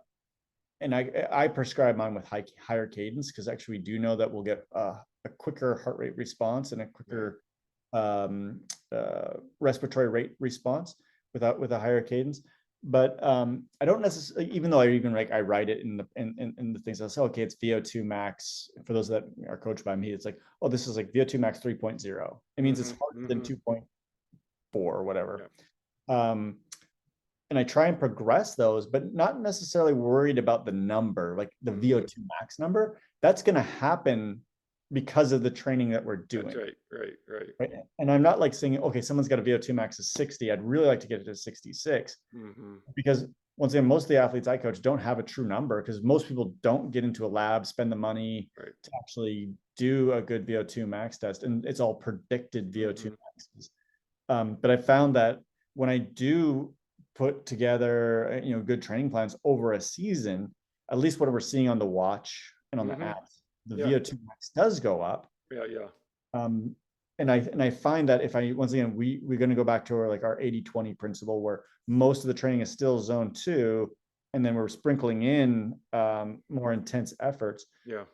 and I prescribe mine with higher cadence because actually we do know that we'll get a quicker heart rate response and a Right. quicker respiratory rate response with a higher cadence. But I don't necessarily, even though I write it in the things. I'll say, okay, it's VO2 max. For those that are coached by me, it's like, oh, this is like VO2 max 3.0. It means it's Hmm. harder than Hmm. 2.4 or Yeah. whatever. Um, and I try and progress those, but not necessarily worried about the number, like the Hmm. VO2 max number. That's going to happen because of the training that we're That's doing. right. Right. Right. Right. And I'm not like saying, okay, someone's got a VO2 max of 60. I'd really like to get it to 66 Hmm. because once again, most of the athletes I coach don't have a true number because most people don't get into a lab, spend the money Right. to actually do a good VO2 max test. And it's all predicted VO2 Hmm. maxes. But I found that when I do put together, good training plans over a season, at least what we're seeing on the watch and on the Hmm. apps, the Yeah. VO2 max does go up. Yeah. Yeah. Um, and I find that if I, once again, we're going to go back to our 80-20 principle where most of the training is still zone 2, and then we're sprinkling in more intense efforts, Yeah.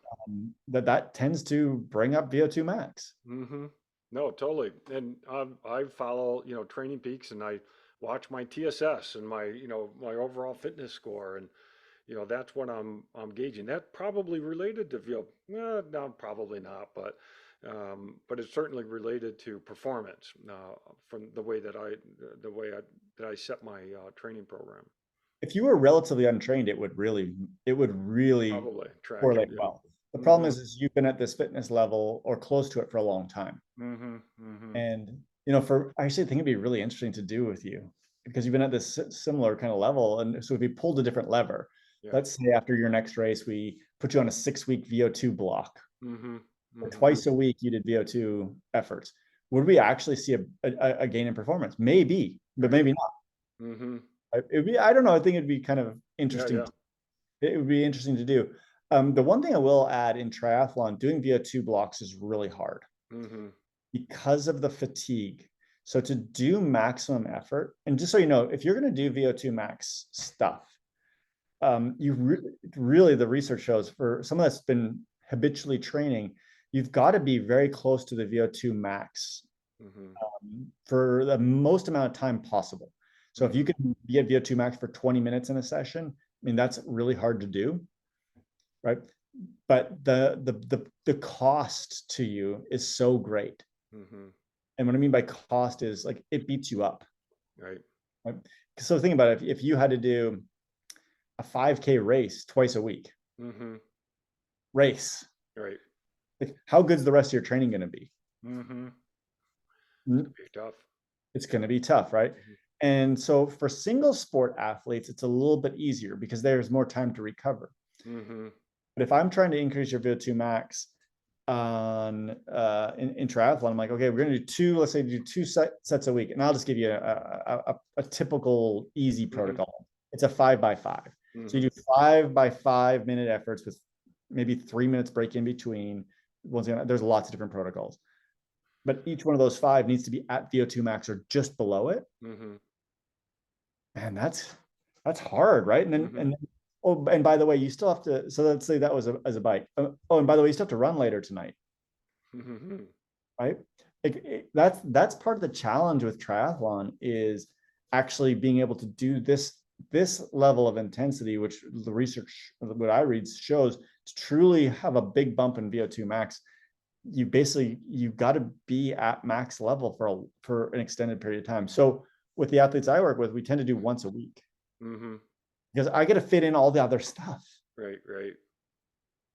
that tends to bring up VO2 max. Hmm. No, totally. And I follow, Training Peaks, and I watch my TSS and my overall fitness score, and that's what I'm gauging. That probably related to VO. No, probably not, but it's certainly related to performance from the way I set my training program. If you were relatively untrained, it would really Probably track it. correlate Yeah. well. The problem is you've been at this fitness level or close to it for a long time. Mm-hmm. Mm-hmm. And, you know, I actually think it'd be really interesting to do with you because you've been at this similar kind of level. And so if you pulled a different lever, Yeah. let's say after your next race, we put you on a 6-week VO2 block. Mm-hmm. Or Mm-hmm. twice a week you did VO2 efforts. Would we actually see a gain in performance? Maybe, but Right. maybe not. Mm-hmm. It'd be, I don't know. I think it'd be kind of Yeah, interesting. yeah. It would be interesting to do. The one thing I will add in triathlon, doing VO2 blocks is really hard Mm-hmm. because of the fatigue. So to do maximum effort, and just so you know, if you're going to do VO2 max stuff, really the research shows for someone that's been habitually training, you've got to be very close to the VO2 max Mm-hmm. for the most amount of time possible. So if you can be at VO2 max for 20 minutes in a session, I mean, that's really hard to do, right? But the cost to you is so great. Mm-hmm. And what I mean by cost is like it beats you up. Right. Right? So think about it. If you had to do a 5K race twice a week, Mm-hmm. race, Right. like how good's the rest of your training going to be? Mm-hmm. Mm, Be tough. It's going to be tough, right? Mm-hmm. And so for single sport athletes, it's a little bit easier because there's more time to recover. Mm-hmm. But if I'm trying to increase your VO2 max on in triathlon, I'm like, okay, we're gonna do two, let's say do two sets a week, and I'll just give you a typical easy protocol. It's a 5x5. So you do 5x5 minute efforts with maybe 3 minutes break in between. Once again, there's lots of different protocols, but each one of those five needs to be at VO2 max or just below it. Mm-hmm. And that's hard, right? And then Mm-hmm. oh, and by the way, you still have to. So let's say that was as a bike. Oh, and by the way, you still have to run later tonight, Mm-hmm. right? That's part of the challenge with triathlon is actually being able to do this level of intensity, which the research what I read shows to truly have a big bump in VO2 max. You've got to be at max level for an extended period of time. So with the athletes I work with, we tend to do once a week Mm-hmm. because I got to fit in all the other stuff, Right. Right.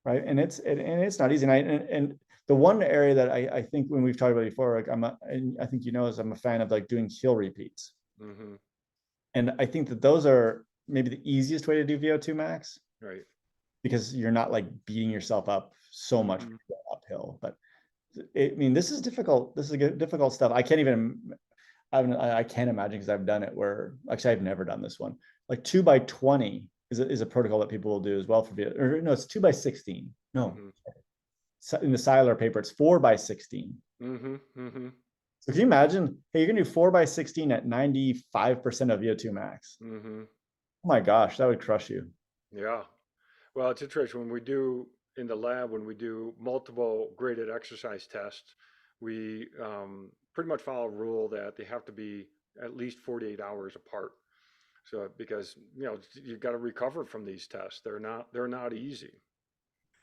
right? And it's not easy. And the one area that I think when we've talked about it before, like and I think you know, is I'm a fan of like doing hill repeats, Mm-hmm. and I think that those are maybe the easiest way to do VO2 max Right. because you're not like beating yourself up so much Mm-hmm. uphill. But I mean, this is difficult. This is difficult stuff. I can't imagine because I've done it where actually I've never done this one. Like 2x20 is a protocol that people will do as well for video. Or no, it's 2x16. No, Mm-hmm. in the Seiler paper, it's 4x16. Mm-hmm. Mm-hmm. So can you imagine? Hey, you're gonna do 4x16 at 95% of VO2 max. Mm-hmm. Oh my gosh, that would crush you. Yeah. Well, it's interesting when we do in the lab, when we do multiple graded exercise tests, we pretty much follow a rule that they have to be at least 48 hours apart. So because you've got to recover from these tests. They're not easy.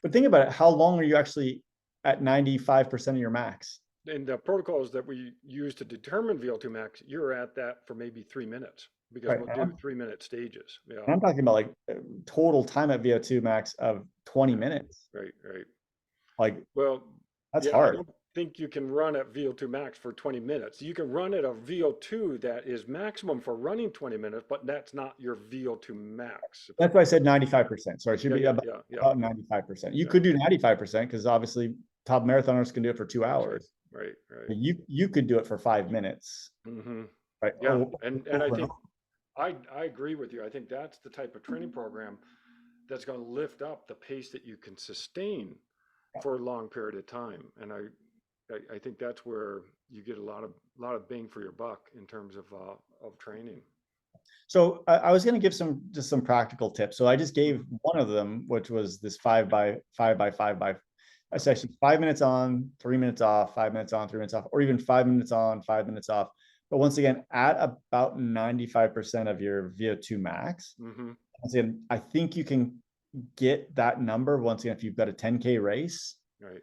But think about it. How long are you actually at 95% of your max? And the protocols that we use to determine VO2 max, you're at that for maybe 3 minutes because Right. we'll do 3 minute stages. Yeah. And I'm talking about like total time at VO2 max of 20 Yeah. minutes. Right. Right. Like Well, that's yeah, I hard. don't think you can run at VO2 max for 20 minutes. You can run at a VO2 that is maximum for running 20 minutes, but that's not your VO2 max. That's why I said 95%. So it should Yeah, be yeah, yeah, yeah, about 95%. You yeah. could do 95% because obviously top marathoners can do it for 2 hours. Right, right. You could do it for 5 minutes, Mm-hmm. right? Yeah, and I think I agree with you. I think that's the type of training program that's going to lift up the pace that you can sustain for a long period of time. And I think that's where you get a lot of bang for your buck in terms of training. So I was going to give just some practical tips. So I just gave one of them, which was this 5x5x5 essentially 5 minutes on, 3 minutes off, 5 minutes on, 3 minutes off, or even 5 minutes on, 5 minutes off. But once again, at about 95% of your VO2 max. Mm-hmm. Once again, I think you can get that number once again if you've got a 10K race. Right.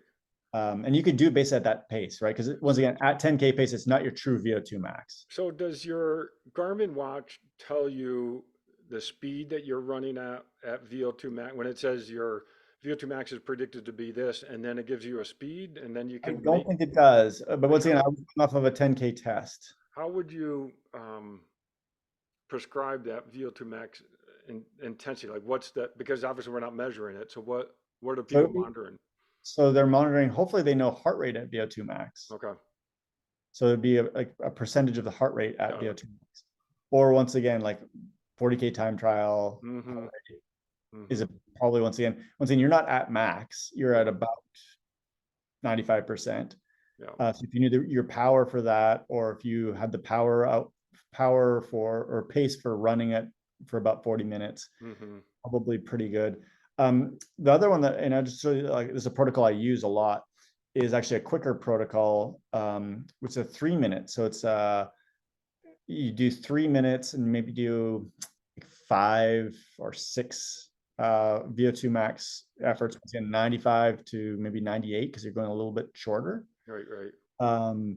And you could do it based at that pace, right? Because once again, at 10K pace, it's not your true VO2 max. So does your Garmin watch tell you the speed that you're running at VO2 max when it says your VO2 max is predicted to be this, and then it gives you a speed, and then you I can don't think it does, but once again, I was coming off of a 10K test. how would you prescribe that VO2 max intensity? Like what's that? Because obviously we're not measuring it. So what are people So, monitoring? so they're monitoring, hopefully they know heart rate at VO2 max. Okay, So it'd be like a percentage of the heart rate at got it. VO2 max. Or once again, like 40K time trial Mm-hmm. is Mm-hmm. probably once again, you're not at max, you're at Yeah. about 95%. Yeah. So if you knew your power for that, or if you had the power for or pace for running it for about 40 minutes, Mm-hmm. probably pretty good. The other one that, and I just show you, like, this is a protocol I use a lot, is actually a quicker protocol, which is a 3 minute. So it's you do 3 minutes and maybe do like 5 or 6 VO2 max efforts within 95 to maybe 98 because you're going a little bit shorter, Right. Right.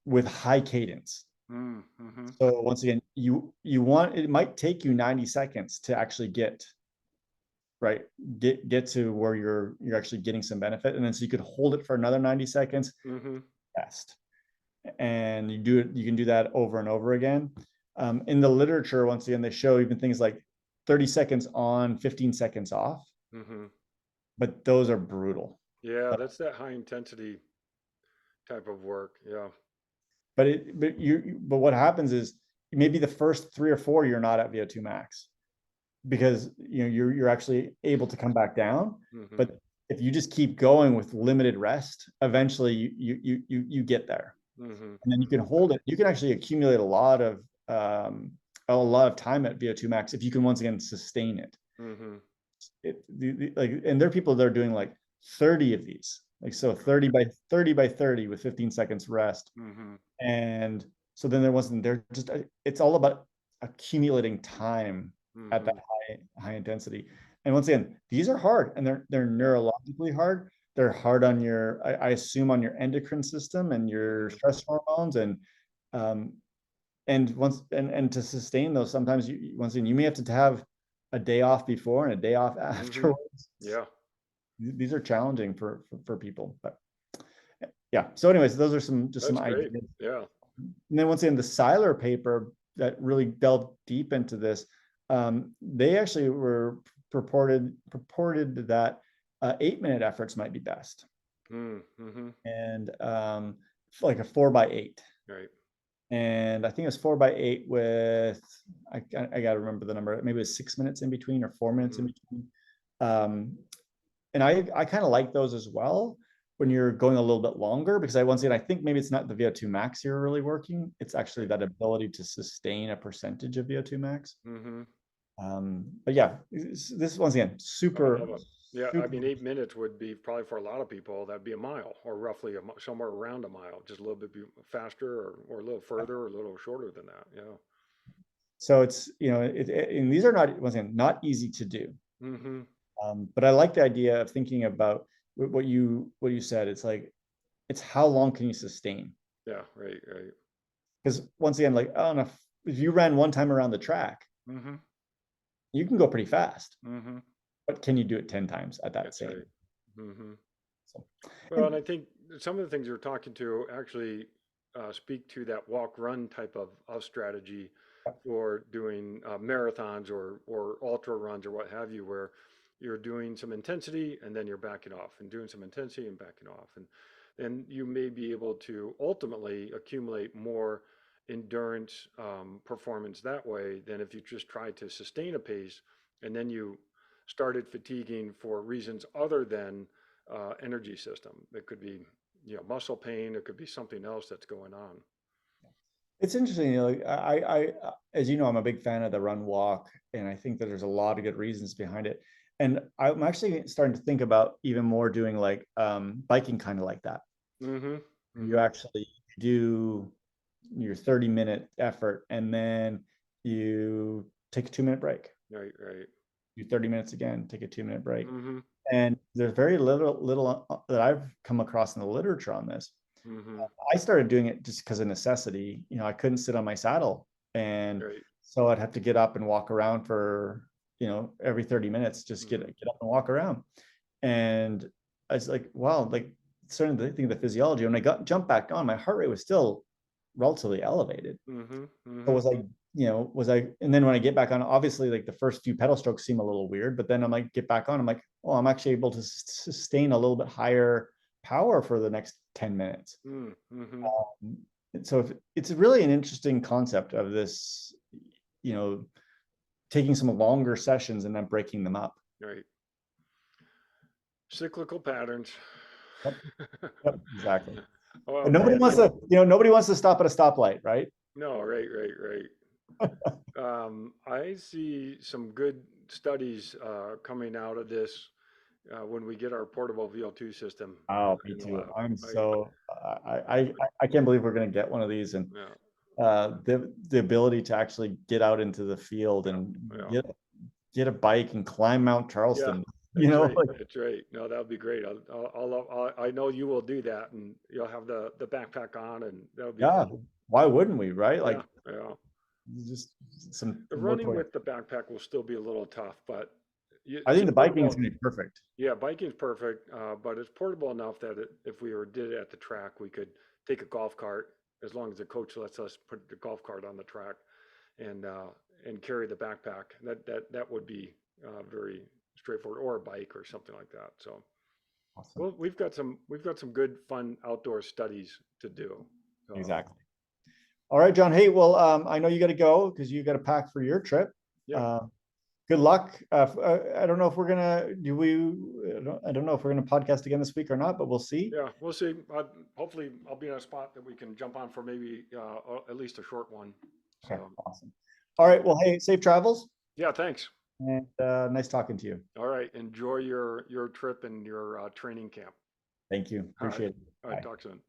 with high cadence. Mm-hmm. So once again, you want, it might take you 90 seconds to actually get right, get to where you're actually getting some benefit, and then so you could hold it for another 90 seconds, Mm-hmm. best. And you can do that over and over again. In the literature, once again, they show even things like 30 seconds on, 15 seconds off, Mm-hmm. but those are brutal. Yeah, that's that high intensity type of work. Yeah. But what happens is maybe the first 3 or 4 you're not at VO2 max because you're actually able to come back down. Mm-hmm. But if you just keep going with limited rest, eventually you get there, Mm-hmm. and then you can hold it. You can actually accumulate a lot of time at VO2 max if you can once again sustain it. Mm-hmm. Like, and there are people that are doing like 30 of these, like, so 30 by 30 by 30 with 15 seconds rest. Mm-hmm. And so then they're just, it's all about accumulating time at that Mm-hmm. high intensity. And once again, these are hard, and they're Yeah. neurologically hard. They're hard on your, I assume, on your endocrine system and your Mm-hmm. stress hormones. Um, and to sustain those, sometimes once again, you may have to have a day off before and a day off Mm-hmm. afterwards. Yeah. These are challenging for people, but yeah. So anyways, those are some That's great. ideas. Yeah. And then once again, the Seiler paper that really delved deep into this, they actually were purported that 8 minute efforts might be best, Mm-hmm. and like a 4 by 8. Right. And I think it was 4 by 8 with, I got to remember the number. Maybe it was 6 minutes in between or 4 minutes in Mm-hmm. between. And I kind of like those as well when you're going a little bit longer, because once again, I think maybe it's not the VO2 max you're really working. It's actually that ability to sustain a percentage of VO2 max. Mm-hmm. But yeah, this once again, I love it. Yeah, I super. mean, 8 minutes would be probably for a lot of people, that'd be a mile or roughly somewhere around a mile, just a little bit faster or a little further or a little shorter than that. Yeah. So it's, and these are not, once again, not easy to do. Mm-hmm. But I like the idea of thinking about what you said. It's like, it's how long can you sustain? Yeah. Right. Right. Because once again, like, I don't know, if you ran one time around the track, Mm-hmm. you can go pretty fast. Mm-hmm. But can you do it 10 times at that That's same? right. Mm-hmm. So, Well, and I think some of the things you're talking to actually speak to that walk run type of strategy for doing marathons or ultra runs or what have you, where you're doing some intensity and then you're backing off and doing some intensity and backing off. And then you may be able to ultimately accumulate more endurance performance that way than if you just try to sustain a pace and then you started fatiguing for reasons other than energy system. It could be, muscle pain. It could be something else that's going on. it's interesting, like, as you know, I'm a big fan of the run walk, and I think that there's a lot of good reasons behind it. And I'm actually starting to think about even more doing like biking, kind of like that. Mm-hmm. You Mm-hmm. actually do your 30-minute effort, and then you take a 2 minute break. Right. Right. Do 30 minutes again, take a 2 minute break. Mm-hmm. And there's very little that I've come across in the literature on this. Mm-hmm. I started doing it just because of necessity. I couldn't sit on my saddle, and Right. so I'd have to get up and walk around for every 30 minutes, just get Mm-hmm. up and walk around. And I was like, wow, like starting to think of the physiology. When I jumped back on, my heart rate was still relatively elevated. Mm-hmm. So Mm-hmm. was I, and then when I get back on, obviously like the first few pedal strokes seem a little weird, but then I'm like, get back on, I'm like, oh, I'm actually able to sustain a little bit higher power for the next 10 minutes. Mm-hmm. Um, so it's really an interesting concept of this, you know, taking some longer sessions and then breaking them up. Right. Cyclical patterns. Yep, yep, exactly. Oh And nobody man. wants to, nobody wants to stop at a stoplight, right? No, right, right, right. I see some good studies coming out of this when we get our portable VO2 system Oh, me in the too. lab. I'm I, so I can't believe we're gonna get one of these, and yeah, the ability to actually get out into the field yeah, and yeah, get a bike and climb Mount yeah. Charleston. That's right. Like, That's right. No, that would be great. I know you will do that, and you'll have the backpack on, and that'll be yeah, fun. why wouldn't we, right? Yeah, Like yeah. just some The running motor. with the backpack will still be a little tough, but I it's think a the biking is portable. gonna be perfect. Yeah, biking's perfect, but it's portable enough that if we did it at the track, we could take a golf cart as long as the coach lets us put the golf cart on the track and uh, and carry the backpack. That would be very straightforward, or a bike or something like that. So, Awesome. well, we've got some good fun outdoor studies to do. So, Exactly. All right, John. Hey, well, I know you got to go because you got to pack for your trip. yeah, Uh, good luck. I don't know if we're gonna do we. I don't know if we're gonna podcast again this week or not, but we'll see. yeah, we'll see. Hopefully, I'll be in a spot that we can jump on for maybe at least a short one. Okay, So, awesome. All yeah, right. Well, hey, safe travels, yeah, thanks. and nice talking to you. All right. Enjoy your trip and your training camp. Thank you. All right. Appreciate it. All right. Bye. Talk soon.